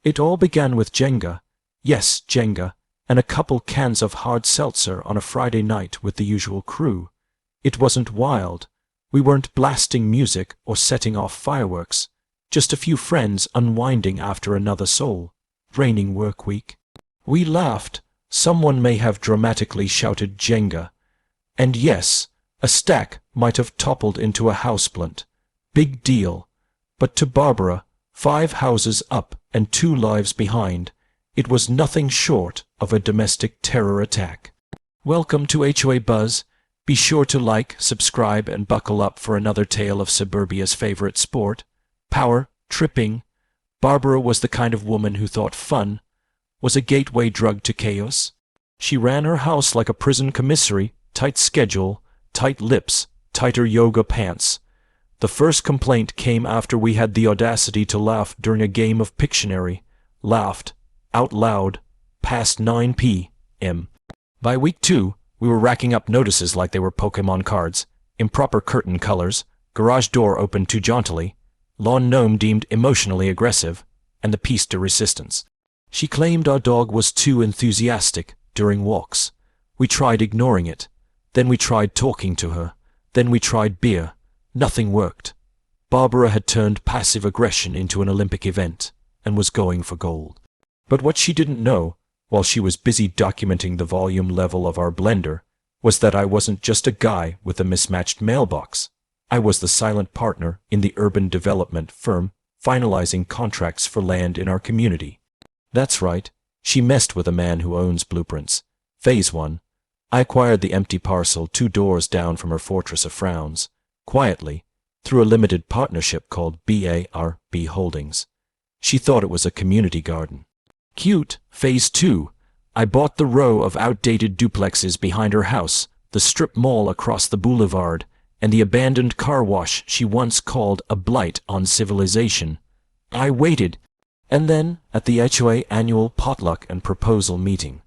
It all began with Jenga. Yes, Jenga, and a couple cans of hard seltzer on a Friday night with the usual crew. It wasn't wild. We weren't blasting music or setting off fireworks. Just a few friends unwinding after another soul. Raining work week. We laughed. Someone may have dramatically shouted Jenga. And yes, a stack might have toppled into a houseplant. Big deal. But to Barbara, 5 houses up and 2 lives behind, it was nothing short of a domestic terror attack. Welcome to HOA Buzz. Be sure to like, subscribe, and buckle up for another tale of suburbia's favorite sport. Power tripping. Barbara was the kind of woman who thought fun was a gateway drug to chaos. She ran her house like a prison commissary, tight schedule, tight lips, tighter yoga pants. The first complaint came after we had the audacity to laugh during a game of Pictionary. Laughed, out loud, past 9 p.m. By week 2, we were racking up notices like they were Pokemon cards, improper curtain colors, garage door opened too jauntily, lawn gnome deemed emotionally aggressive, and the piece de resistance. She claimed our dog was too enthusiastic during walks. We tried ignoring it. Then we tried talking to her. Then we tried beer. Nothing worked. Barbara had turned passive aggression into an Olympic event and was going for gold. But what she didn't know, while she was busy documenting the volume level of our blender, was that I wasn't just a guy with a mismatched mailbox. I was the silent partner in the urban development firm finalizing contracts for land in our community. That's right, she messed with a man who owns blueprints. Phase 1. I acquired the empty parcel 2 doors down from her fortress of frowns, quietly, through a limited partnership called BARB Holdings. She thought it was a community garden. Cute. Phase 2. I bought the row of outdated duplexes behind her house, the strip mall across the boulevard, and the abandoned car wash she once called a blight on civilization. I waited. And then, at the HOA annual potluck and proposal meeting,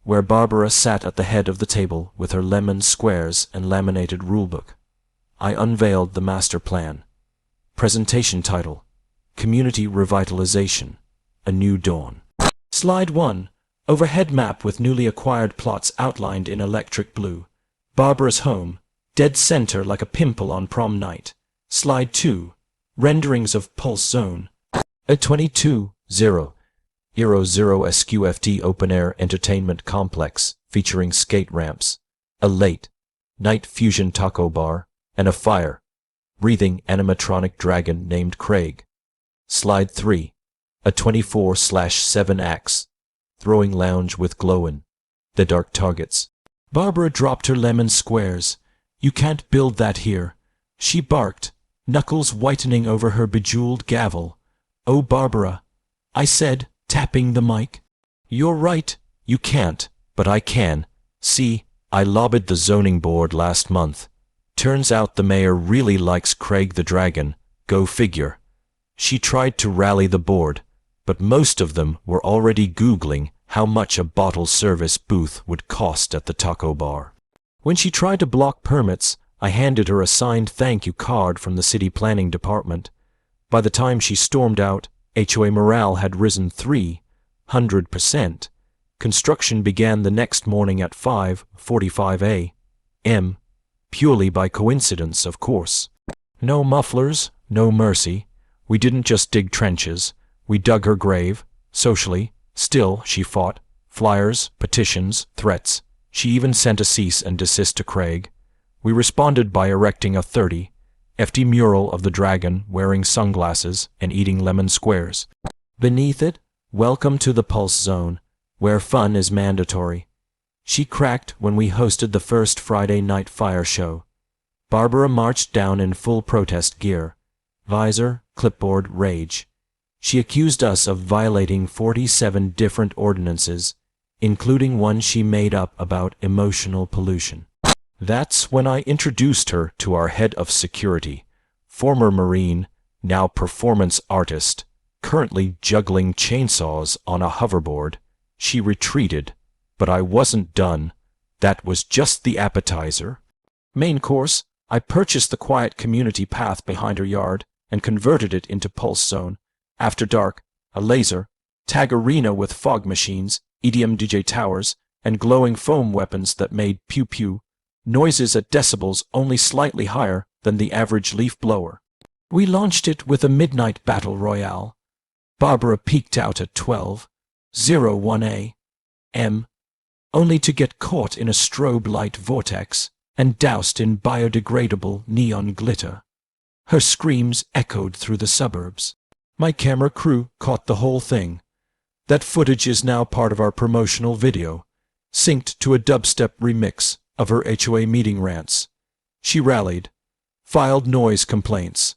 where Barbara sat at the head of the table with her lemon squares and laminated rulebook, I unveiled the master plan. Presentation title: Community Revitalization, A New Dawn. Slide 1. Overhead map with newly acquired plots outlined in electric blue. Barbara's home, dead center like a pimple on prom night. Slide 2. Renderings of Pulse Zone. A 22.0 SQFT open-air entertainment complex featuring skate ramps, a late night fusion taco bar, and a fire-breathing animatronic dragon named Craig. Slide 3. A 24/7 acts throwing lounge with glow-in-the dark targets. Barbara dropped her lemon squares. You can't build that here, she barked, knuckles whitening over her bejeweled gavel. Oh, Barbara, I said, tapping the mic. You're right, you can't, but I can. See, I lobbied the zoning board last month. Turns out the mayor really likes Craig the Dragon, go figure. She tried to rally the board, but most of them were already Googling how much a bottle service booth would cost at the taco bar. When she tried to block permits, I handed her a signed thank you card from the city planning department. By the time she stormed out, HOA morale had risen 300%. Construction began the next morning at 5:45 a.m., purely by coincidence, of course. No mufflers, no mercy. We didn't just dig trenches. We dug her grave, socially. Still, she fought. Flyers, petitions, threats. She even sent a cease and desist to Craig. We responded by erecting a 30-FT mural of the dragon wearing sunglasses and eating lemon squares. Beneath it, welcome to the Pulse Zone, where fun is mandatory. She cracked when we hosted the first Friday night fire show. Barbara marched down in full protest gear. Visor, clipboard, rage. She accused us of violating 47 different ordinances, including one she made up about emotional pollution. That's when I introduced her to our head of security, former Marine, now performance artist, currently juggling chainsaws on a hoverboard. She retreated, but I wasn't done. That was just the appetizer. Main course, I purchased the quiet community path behind her yard and converted it into Pulse Zone. After dark, a laser, Tag arena with fog machines, EDM DJ towers, and glowing foam weapons that made pew-pew noises at decibels only slightly higher than the average leaf blower. We launched it with a midnight battle royale. Barbara peeked out at 12:01 a.m., only to get caught in a strobe light vortex and doused in biodegradable neon glitter. Her screams echoed through the suburbs. My camera crew caught the whole thing. That footage is now part of our promotional video, synced to a dubstep remix of her HOA meeting rants. She rallied, filed noise complaints,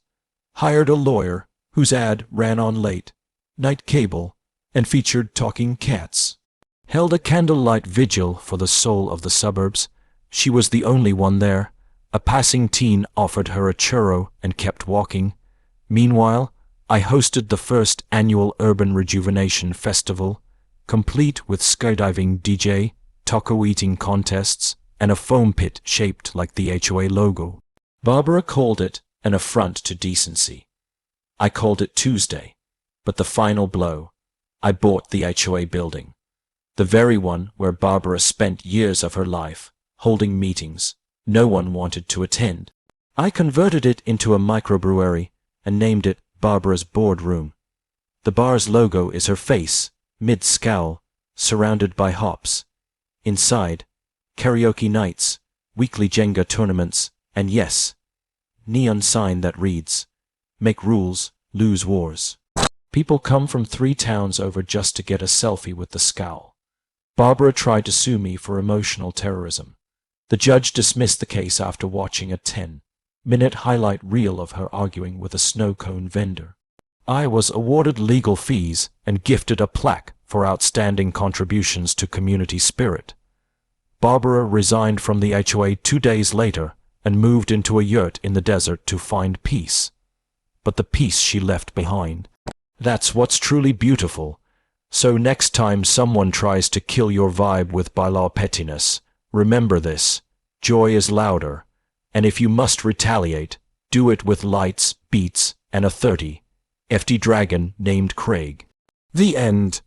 hired a lawyer whose ad ran on late night cable and featured talking cats, held a candlelight vigil for the soul of the suburbs. She was the only one there. A passing teen offered her a churro and kept walking. Meanwhile, I hosted the first annual Urban Rejuvenation Festival, complete with skydiving DJ, taco eating contests, and a foam pit shaped like the HOA logo. Barbara called it an affront to decency. I called it Tuesday, but the final blow, I bought the HOA building, the very one where Barbara spent years of her life, holding meetings no one wanted to attend. I converted it into a microbrewery and named it Barbara's Boardroom. The bar's logo is her face, mid-scowl, surrounded by hops. Inside, karaoke nights, weekly Jenga tournaments, and yes, neon sign that reads, "Make rules, lose wars." People come from 3 towns over just to get a selfie with the scowl. Barbara tried to sue me for emotional terrorism. The judge dismissed the case after watching a 10-minute highlight reel of her arguing with a snow cone vendor. I was awarded legal fees and gifted a plaque for outstanding contributions to community spirit. Barbara resigned from the HOA 2 days later and moved into a yurt in the desert to find peace. But the peace she left behind, that's what's truly beautiful. So next time someone tries to kill your vibe with bylaw pettiness, remember this: joy is louder, and if you must retaliate, do it with lights, beats, and a 30 FD dragon named Craig. The end.